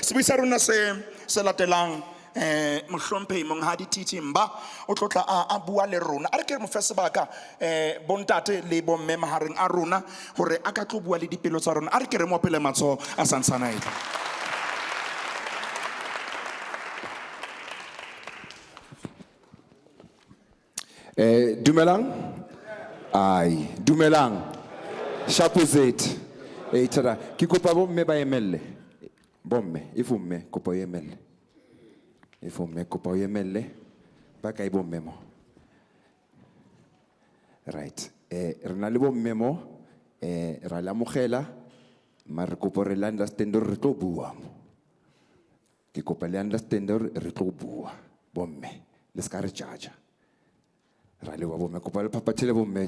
Sebisa rona se latelang mohlomphehi monghadi Titi Mba o tlotla a bua le rona a re ke re mo fe sebaka bontate le bomme mahareng a rona hore a ka tlo bua le dipelo tsa rona a re ke re mo pele matso a santsana ita. Dumelang? Ai, dumelang. Shapuzet. Tada. Ki kopa bomme ba emelle. Bomme, ifumme kopa emelle. Ifumme kopa emelle. Ba kai bomme mo. Right. Rena le bomme mo ra la mogela mare kopa re understand re tlo bua mo. Ki kopa le understand re tlo bua bomme. Le ska re jaja. Rale wa bomme kopa le papatele bomme.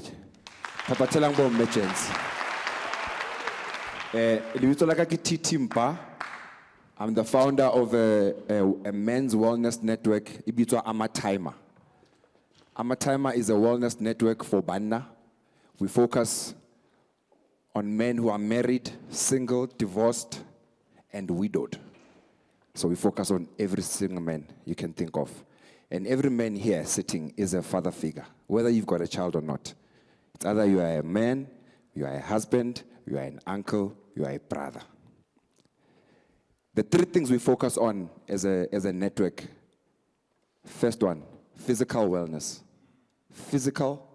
Papatelang bomme gents. Lebitso la ka ke Titi Mba. I'm the founder of a men's wellness network. Ibitwa Amatimer. Amatimer is a wellness network for Monna. We focus on men who are married, single, divorced, and widowed. So we focus on every single man you can think of. And every man here sitting is a father figure, whether you've got a child or not. It's either you are a man, you are a husband, you are an uncle, you are a brother. The three things we focus on as a network. First one, physical wellness. Physical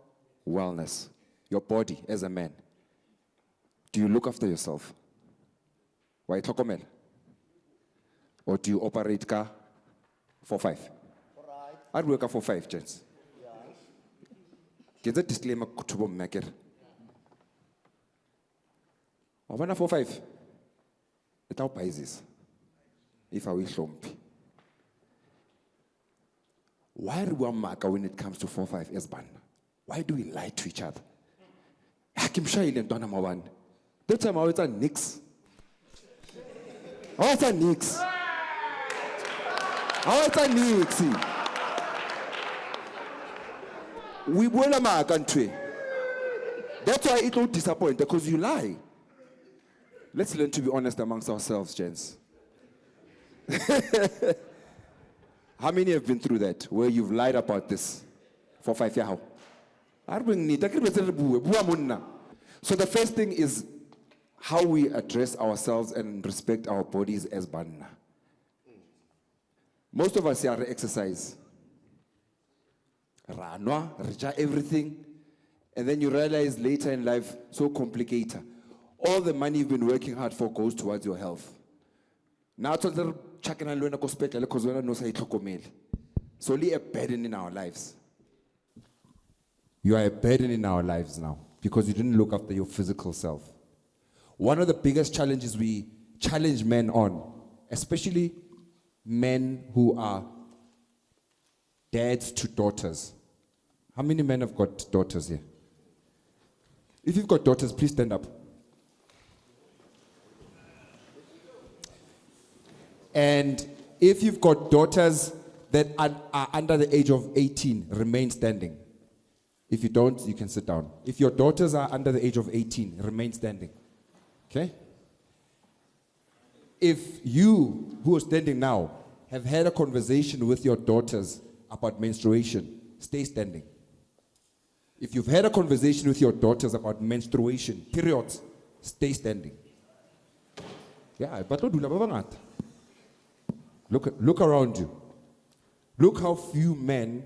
wellness. Your body as a man. Do you look after yourself? Why tokomel? Or do you operate car 4-5? I'd work for 5, gents. Get a disclaimer to maker. I want 4-5. It how this. If I will lump. Why are we marker when it comes to 4-5 as ban? Why do we lie to each other? Hakim Shail and Donna Mawan. That time I was a nix. I was a nix. I was a nix. We will a country. That's why it will disappoint, because you lie. Let's learn to be honest amongst ourselves, gents. How many have been through that, where you've lied about this for 5 years? So the first thing is how we address ourselves and respect our bodies as Monna. Most of us here exercise. Ranwa, reja everything, and then you realize later in life, so complicated. All the money you've been working hard for goes towards your health. Now it's a checking and learning because we don't know say it's only a burden in our lives. You are a burden in our lives now because you didn't look after your physical self. One of the biggest challenges we challenge men on, especially men who are dads to daughters. How many men have got daughters here? If you've got daughters, please stand up. And if you've got daughters that are under the age of 18, remain standing. If you don't, you can sit down. If your daughters are under the age of 18, remain standing. Okay? If you, who are standing now, have had a conversation with your daughters about menstruation, stay standing. If you've had a conversation with your daughters about menstruation, periods, stay standing. Yeah, but don't do that. Look around you. Look how few men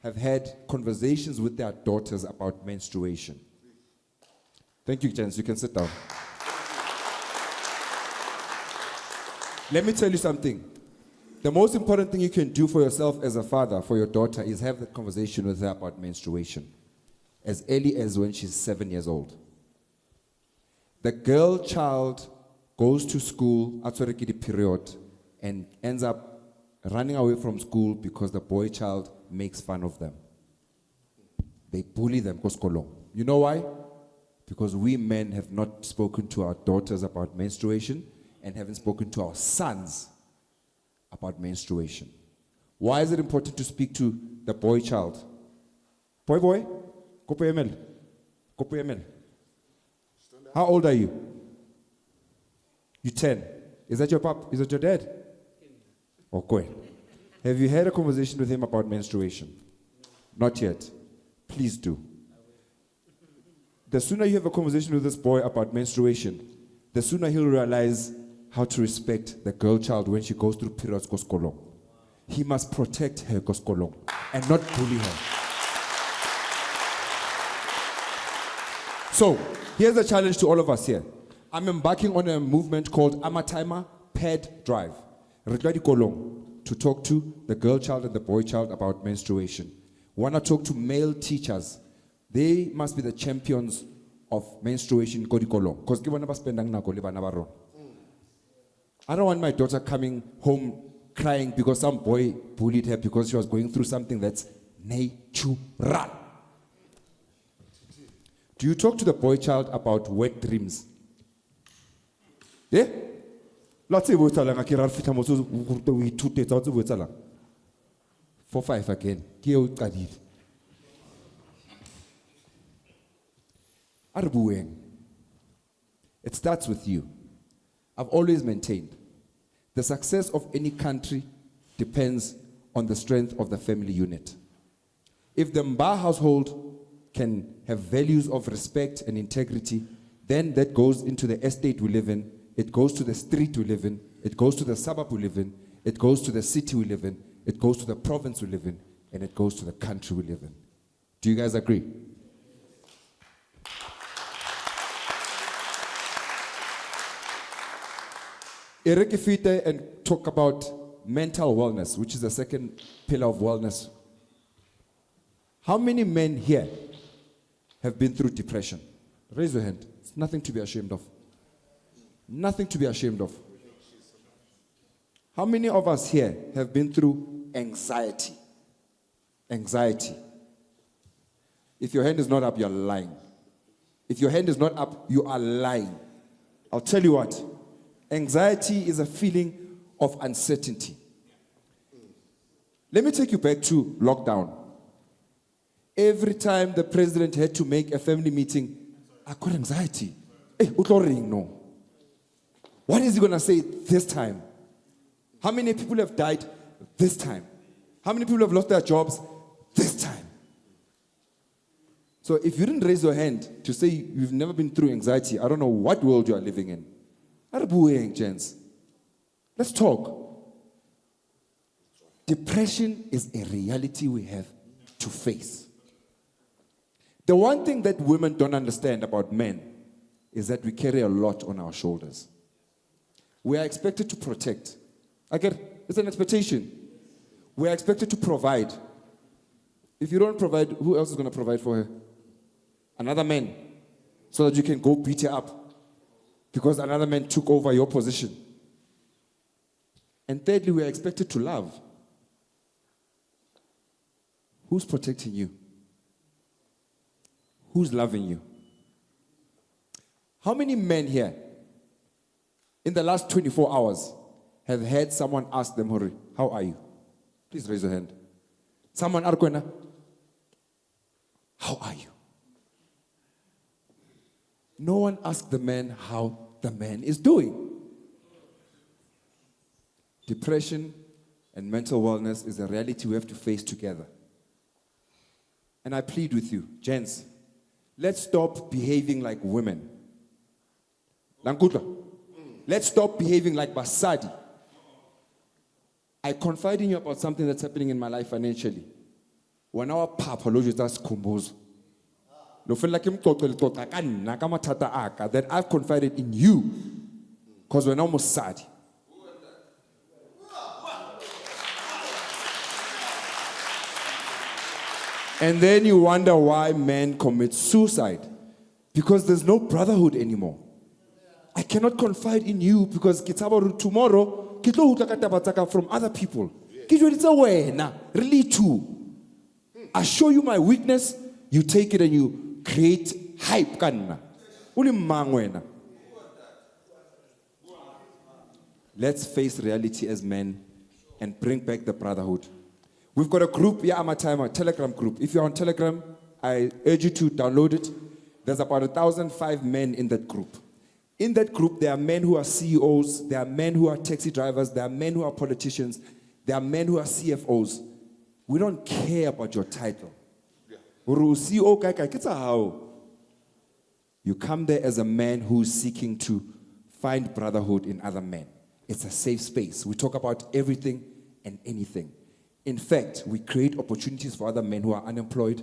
have had conversations with their daughters about menstruation. Thank you, gents. You can sit down. Let me tell you something. The most important thing you can do for yourself as a father, for your daughter, is have the conversation with her about menstruation as early as when she's 7 years old. The girl child goes to school after a period and ends up running away from school because the boy child makes fun of them. They bully them koskolong. You know why? Because we men have not spoken to our daughters about menstruation and haven't spoken to our sons about menstruation. Why is it important to speak to the boy child? Boy, Kopo ML. How old are you? You 10. Is that your pap? Is that your dad? Okay. Have you had a conversation with him about menstruation? Not yet. Please do. The sooner you have a conversation with this boy about menstruation, the sooner he'll realize how to respect the girl child when she goes through periods koskolong. He must protect her koskolong and not bully her. So, here's a challenge to all of us here. I'm embarking on a movement called Amatimer Pad Drive. Retlwa dikolong, to talk to the girl child and the boy child about menstruation. Want to talk to male teachers. They must be the champions of menstruation ko dikolong. Because I don't want my daughter coming home crying because some boy bullied her because she was going through something that's natural. Do you talk to the boy child about wet dreams? Yeah? Let's say 4-5 again. It starts with you. I've always maintained the success of any country depends on the strength of the family unit. If the Mba household can have values of respect and integrity, then that goes into the estate we live in, it goes to the street we live in, it goes to the suburb we live in, it goes to the city we live in, it goes to the province we live in, and it goes to the country we live in. Do you guys agree? Eric Ifite and talk about mental wellness, which is the second pillar of wellness. How many men here have been through depression? Raise your hand. It's nothing to be ashamed of. Nothing to be ashamed of. How many of us here have been through anxiety? Anxiety. If your hand is not up, you're lying. If your hand is not up, you are lying. I'll tell you what. Anxiety is a feeling of uncertainty. Let me take you back to lockdown. Every time the president had to make a family meeting, I got anxiety. Hey, no. What is he going to say this time? How many people have died this time? How many people have lost their jobs this time? So if you didn't raise your hand to say you've never been through anxiety, I don't know what world you are living in. Gents. Let's talk. Depression is a reality we have to face. The one thing that women don't understand about men is that we carry a lot on our shoulders. We are expected to protect. It's an expectation. We are expected to provide. If you don't provide, who else is going to provide for her? Another man. So that you can go beat her up. Because another man took over your position. And thirdly, we are expected to love. Who's protecting you? Who's loving you? How many men here in the last 24 hours have had someone ask them, Hori, how are you? Please raise your hand. Someone, Arkwena, how are you? No one asked the man how the man is doing. Depression and mental wellness is a reality we have to face together. And I plead with you, gents, let's stop behaving like women. Lankutla, let's stop behaving like basadi. I confide in you about something that's happening in my life financially. When our papa lodges us kumbozo. That I've confided in you because we're almost sad. And then you wonder why men commit suicide. Because there's no brotherhood anymore. I cannot confide in you because tomorrow from other people. Really too. I show you my weakness. You take it and you create hype. Kanna. Uli mang wena. Let's face reality as men and bring back the brotherhood. We've got a group, Amatimer, Telegram group. If you're on Telegram, I urge you to download it. There's about 1,005 men in that group. In that group, there are men who are CEOs, there are men who are taxi drivers, there are men who are politicians, there are men who are CFOs. We don't care about your title. You come there as a man who's seeking to find brotherhood in other men. It's a safe space. We talk about everything and anything. In fact, we create opportunities for other men who are unemployed,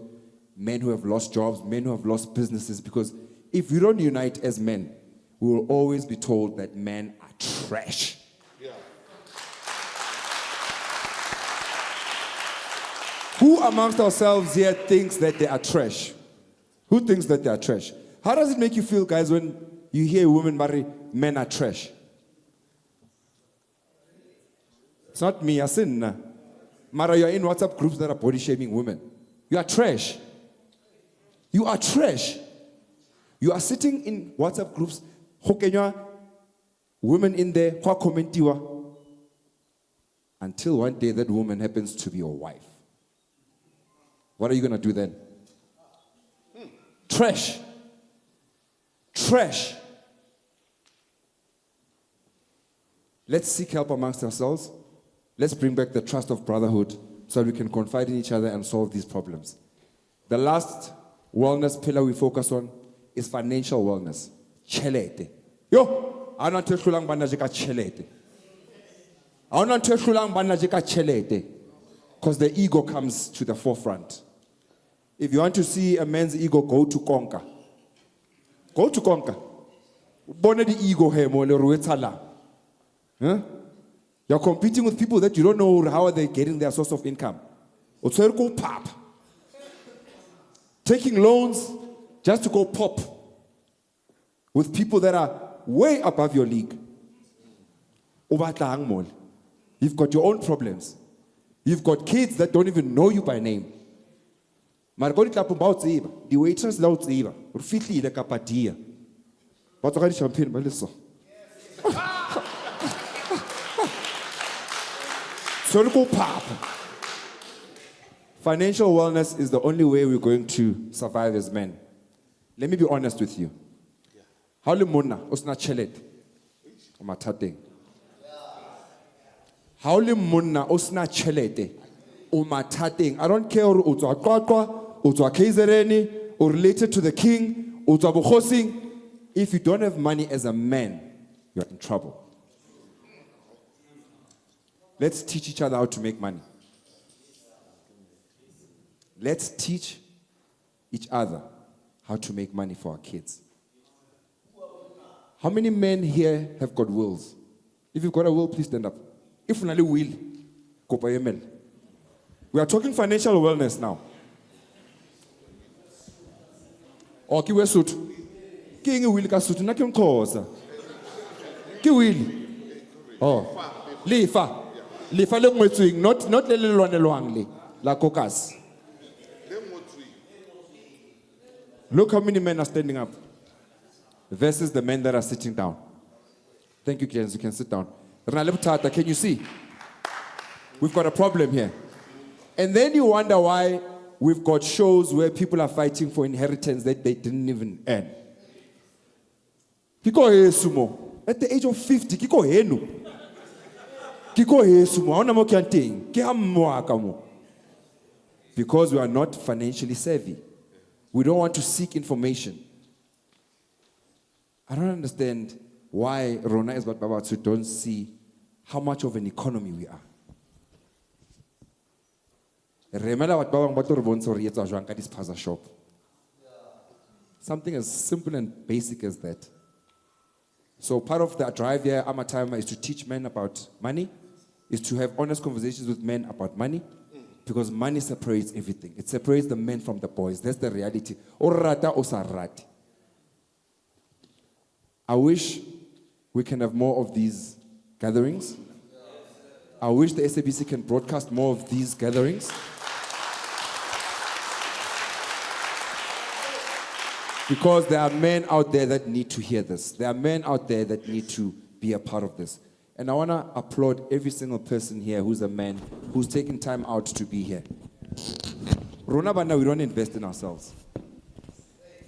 men who have lost jobs, men who have lost businesses, because if we don't unite as men, we will always be told that men are trash. Yeah. Who amongst ourselves here thinks that they are trash? Who thinks that they are trash? How does it make you feel, guys, when you hear a woman marry, men are trash? It's not me, Asin. Mara, you're in WhatsApp groups that are body shaming women. You are trash. You are trash. You are sitting in WhatsApp groups, women in there, until one day that woman happens to be your wife. What are you going to do then? Trash. Trash. Let's seek help amongst ourselves. Let's bring back the trust of brotherhood so that we can confide in each other and solve these problems. The last wellness pillar we focus on is financial wellness. Chelete. Yo, I don't tell you bana jeka chelete. I don't tell you bana jeka chelete, because the ego comes to the forefront. If you want to see a man's ego, go to conquer. Go to conquer. Bone the ego here mo le ruetala. Huh? You're competing with people that you don't know how are they getting their source of income. Pop. Taking loans just to go pop with people that are way above your league. You've got your own problems. You've got kids that don't even know you by name. The waitress loud ziva. Rufitli le kapadia. What's the champagne, Melissa? Financial wellness is the only way we're going to survive as men. Let me be honest with you. How le Monna osna chelet o mathateng. How le Monna osna chelete o mathateng. I don't care or o tswa Qwaqwa, o tswa KZN, or related to the king, o tswa Bokhosing. If you don't have money as a man, you're in trouble. Let's teach each other how to make money. Let's teach each other how to make money for our kids. How many men here have got wills? If you've got a will, please stand up. If you will, kopa yemel. We are talking financial wellness now. Oh, ki we suit. Ki ngi will ka suit na ke nkhosa. Ki will. Oh, lifa. Lifa le ngwetsweng, not le le lwanelwang le la caucus. Look how many men are standing up versus the men that are sitting down. Thank you, Jens. You can sit down. Can you see? We've got a problem here. And then you wonder why we've got shows where people are fighting for inheritance that they didn't even earn. Kiko sumo. At the age of 50, kiko henu. Kiko sumo. Hauna mo kianting. Ki hamwa kamo. Because we are not financially savvy. We don't want to seek information. I don't understand why Rona is but Babatsu don't see how much of an economy we are. Remela wat bawang bato rebonso rietsa jwang ka dispaza shop. Something as simple and basic as that. So part of the drive here, Amatimer, is to teach men about money, is to have honest conversations with men about money. Because money separates everything. It separates the men from the boys. That's the reality. Orata osarati. I wish we can have more of these gatherings. I wish the SABC can broadcast more of these gatherings. Because there are men out there that need to hear this. There are men out there that need to be a part of this. And I want to applaud every single person here who's a man, who's taking time out to be here. Rona Bana, we don't invest in ourselves.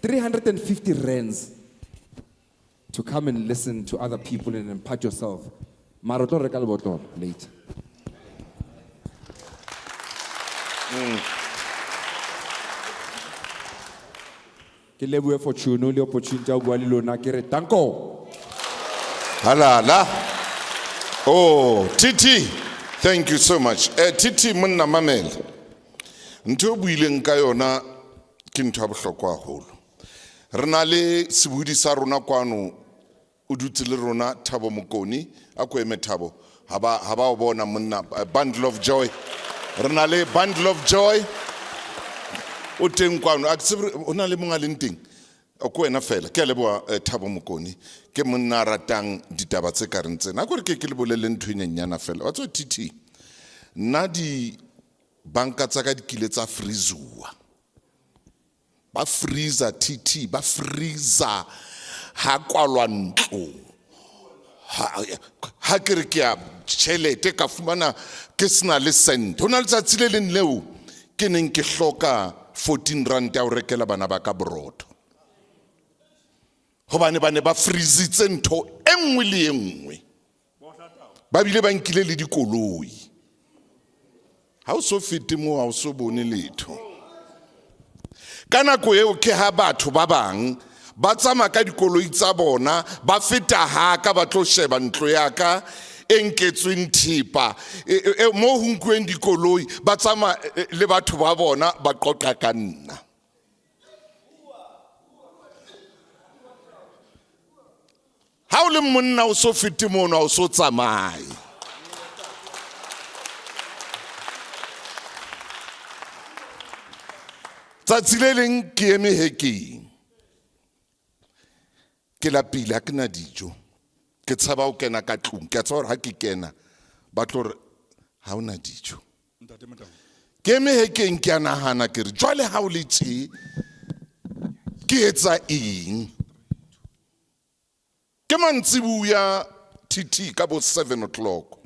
350 rands to come and listen to other people and impart yourself. Maroto rekal botol later. Ke leboe for tšhono le opportunity ya go bua le lona ke re tanko. Halala. Oh, Titi, thank you so much. Titi Monna mamel. Ntho buileng ka yona ke ntho ya bohlokwa haholo. Re na le sebudi sa rona kwano o dutse le rona Thabo Mokoni a ko eme Thabo ha ba o bona monna bundle of joy. Re na le bundle of joy o teng kwano a tsebe o na le monga le nteng o ko ena fela ke leboa Thabo Mokoni ke monna ratang ditaba tse ka reng tsena a gore ke le bolele ntho nyenyana fela wa tso Titi nna di banka tsa ka dikile tsa freezua ba freezer Titi ba freezer ha kwalwa ntlo ha ke re ke a tšhelete ka fumana ke sena le cent hona le tsatsi le leng leo ke neng ke hloka 14 rand ya o rekela bana ba ka broto hobane ba ne ba freezitse ntho enngwe le enngwe ba bile ba nkile le dikoloi ha o so fete mo ha o so bone letho ka nako eo ke ha batho ba bang ba tsama ka dikoloi tsa bona ba feta ha ka ba tlo sheba ntlo ya ka enketsweng thipa mo ho nkuweng dikoloi ba tsama le batho ba bona ba qoqa ka nna ha o le monna o so fete mona o so tsamaye tsatsi le leng ke eme hekeng ke la pila ke na dijo ke tshaba o kena ka tlung ke tsaba ha ke kena ba tlo re ha ona dijo ke eme hekeng ke anahana ke re jwale ha o le tse ke etsa eng ke mantsibuya Titi ka bo 7 o'clock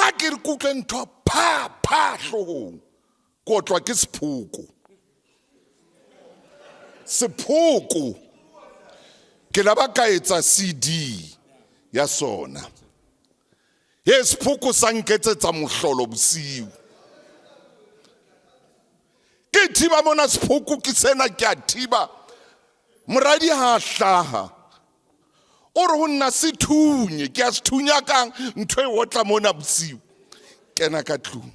ha ke re kutlwe ntho pha hlogong kotlwa ke sephuku ke la ba ka etsa CD ya sona sephuku sa nketsetsa mohlolo bosiu ke thiba mona sephuku ke sena ke a thiba moradi ha hlaha o re ho nna se thunye ke a se thunya kang ntho e otla mona bosiu kena ka tlung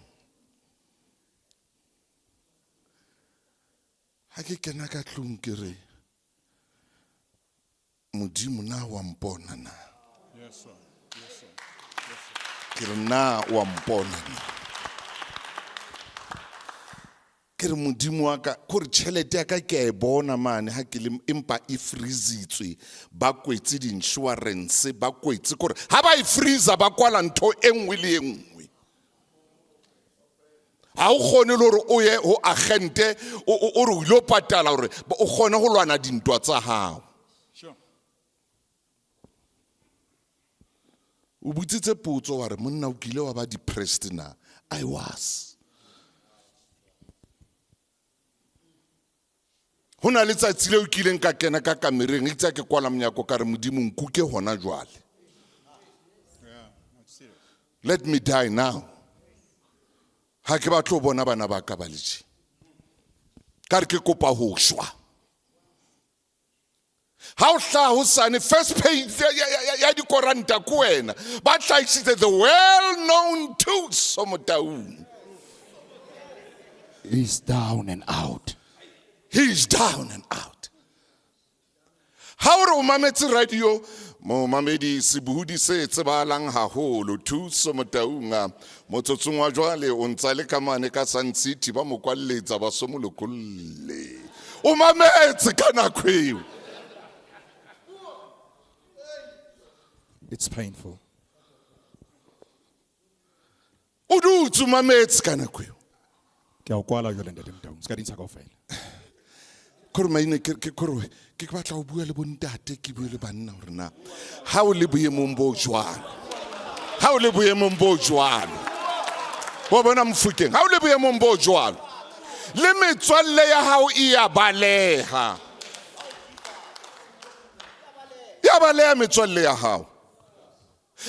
ha ke kena ka tlung ke re modimo na wa mpona na yes sir ke re na wa mpona na ke re modimo wa ka gore tšhelete ya ka ke a e bona mane ha ke le empa e freezitswe ba kwetse di insurance ba kwetse gore ha ba e freezer ba kwala ntho enngwe le enngwe ha o kgone le gore o ye ho agente o re o ilo patala gore o kgone go lwana dintwa tsa hao o butsitse potso wa re monna o kile wa ba depressed na I was hona le tsatsi le o kileng ka kena ka kamereng itse ke kwala monyako ka re modimo nkuke hona jwale let me die now ha ke ba tlo bona bana ba ka ba letše ka re ke kopa ho shwa ha o hla ho sane first page ya dikoranta ko wena ba hlahisitse the well known Thuso Motaung He's down and out. He's down and out. Ha o re o mametse radio mo mamedi sebuhudi se tsebalang haholo Thuso Motaung motsotsong wa jwale o ntsa le kamane ka Sun City ba mo kwalletsa ba so molokolle o mametse ka nako eo It's painful. o dutse mametse ka nako eo Ke a o kwala jwale ntate Motaung. Ska dintsha kaofela. Kore maine ke kore ke batla go bua le bontate ke bue le banna gore na ha o le boemong bo jwalo ha o le boemong bo jwalo wa bona Mofokeng ha o le boemong bo jwalo le metswalle ya hao e ya baleha ya baleha metswalle ya hao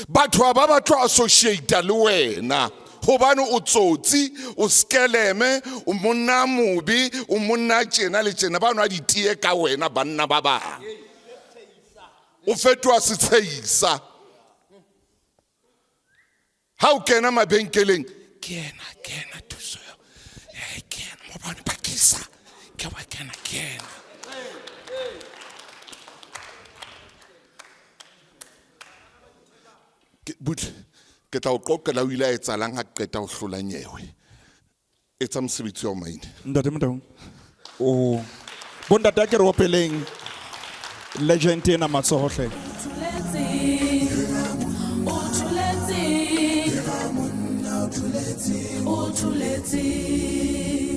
batho ba batlo associate le wena gobane o tsotsi o skeleme o monna mobi o monna tjena le tjena ba nwa ditie ka wena banna ba bang o fetwa setshehisa ha o kena mabenkeleng kena thuso kena mo bana pakisa ke wa kena butle ke tla o qoqela o ile a etsalang ha qeta ho hlola nyewe etsa mosebetsi wa maine Ntate Modong. Oh. Bontate ke re o peleng legend ena matsoho hle. O tuletse